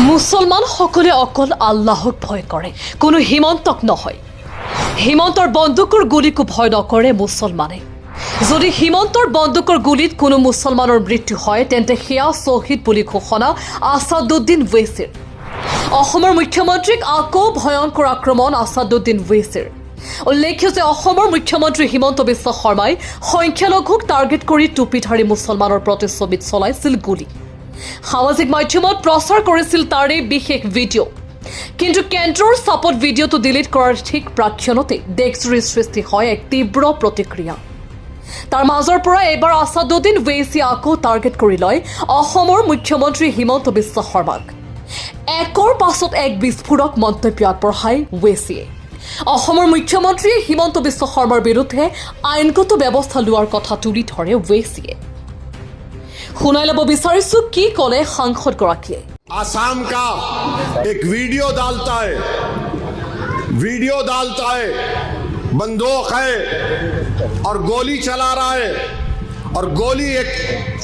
মুছলমান সকলে অকল আল্লাহক ভয় কৰে, কোনো হিমন্তক নহয়। হিমন্তৰ বন্দুকৰ গুলীকো ভয় নকৰে মুছলমানে। যদি হিমন্তৰ বন্দুকৰ গুলীত কোনো মুছলমানৰ মৃত্যু হয় তেন্তে সেয়া শ্বহীদ বুলি ঘোষণা আছাদুদ্দিন ওৱেইছিৰ। অসমৰ মুখ্যমন্ত্ৰীক আকৌ ভয়ংকৰ আক্ৰমণ আছাদুদ্দিন ওৱেইছিৰ। উল্লেখ্য যে অসমৰ মুখ্যমন্ত্ৰী হিমন্ত বিশ্ব শৰ্মাই সংখ্যালঘুক টাৰ্গেট কৰি টুপিধাৰী মুছলমানৰ প্ৰতিচ্ছবিত চলাইছিল গুলী। সামাজিক মাধ্যমত প্ৰচাৰ কৰিছিল তাৰে বিশেষ ভিডিঅ'। কিন্তু কেন্দ্ৰৰ চাপত ভিডিঅ'টো ডিলিট কৰাৰ ঠিক প্ৰাক্ষণতে দেশজুৰি সৃষ্টি হয় এক তীব্ৰ প্ৰতিক্ৰিয়া। তাৰ মাজৰ পৰা এবাৰ আছাদুদ্দিন ওৱেইছিয়ে আকৌ টাৰ্গেট কৰি লয় অসমৰ মুখ্যমন্ত্ৰী হিমন্ত বিশ্ব শৰ্মাক। একৰ পাছত এক বিস্ফোৰক মন্তব্য আগবঢ়ায় ওৱেইছিয়ে। অসমৰ মুখ্যমন্ত্ৰীয়ে হিমন্ত বিশ্ব শৰ্মাৰ বিৰুদ্ধে আইনগত ব্যৱস্থা লোৱাৰ কথা তুলি ধৰে ওৱেইছিয়ে। শুনাই ল'ব বিচাৰিছো কি ক'লে সাংসদগৰাকীয়ে। आसाम का एक वीडियो डालता है, बंदूक है और गोली चला रहा है, और गोली एक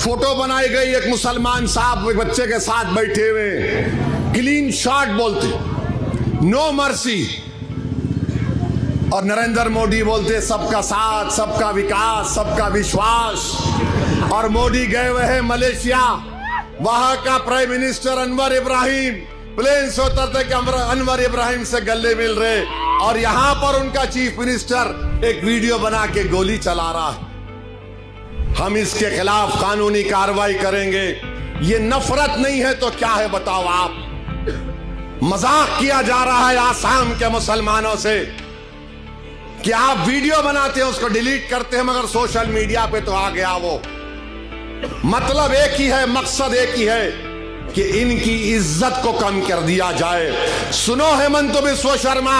फोटो बनाई गई एक मुसलमान साहब बच्चे के साथ बैठे हुए, क्लीन शॉट बोलते, नो मर्सी। और नरेंद्र मोदी बोलते सबका साथ, सबका विकास, सबका विश्वास। और मोदी गए हुए हैं मलेशिया, वहां का prime minister Anwar Ibrahim plane से उतरते कि अनवर इब्राहिम से गले मिल रहे, और यहां पर उनका चीफ मिनिस्टर एक वीडियो बना के गोली चला रहा है। हम इसके खिलाफ कानूनी कार्रवाई करेंगे। ये नफरत नहीं है तो क्या है बताओ आप? मजाक किया जा रहा है आसाम के मुसलमानों से कि आप वीडियो बनाते हैं उसको डिलीट करते हैं, मगर सोशल मीडिया पे तो आ गया वो। मतलब एक ही है, मकसद एक ही है कि इनकी इज्जत को कम कर दिया जाए। सुनो हेमंत बिस्व शर्मा,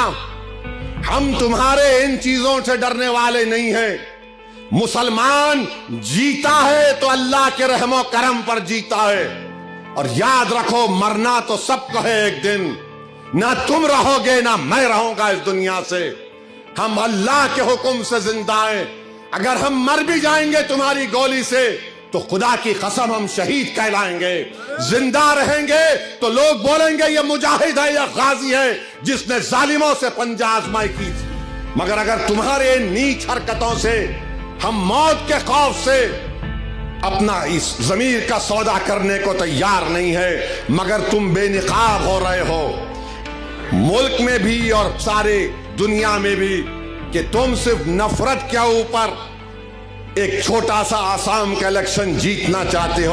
हम तुम्हारे इन चीजों से डरने वाले नहीं हैं। मुसलमान जीता है तो अल्लाह के रहमो करम पर जीता है, और याद रखो मरना तो सबको है एक दिन। ना तुम रहोगे ना मैं रहूंगा इस दुनिया से। हम अल्लाह के हुक्म से जिंदा हैं। अगर हम मर भी जाएंगे तुम्हारी गोली से तो खुदा की कसम हम शहीद कहलाएंगे। जिंदा रहेंगे तो लोग बोलेंगे ये मुजाहिद है या गाजी है जिसने जालिमों से पंजा आजमाई की थी। मगर अगर तुम्हारे नीच हरकतों से हम मौत के खौफ से अपना इस जमीर का सौदा करने को तैयार नहीं है, मगर तुम बेनिकाब हो रहे हो मुल्क में भी और सारे दुनिया में भी कि तुम सिर्फ नफरत के ऊपर एक छोटा सा आसाम का इलेक्शन जीतना चाहते हो।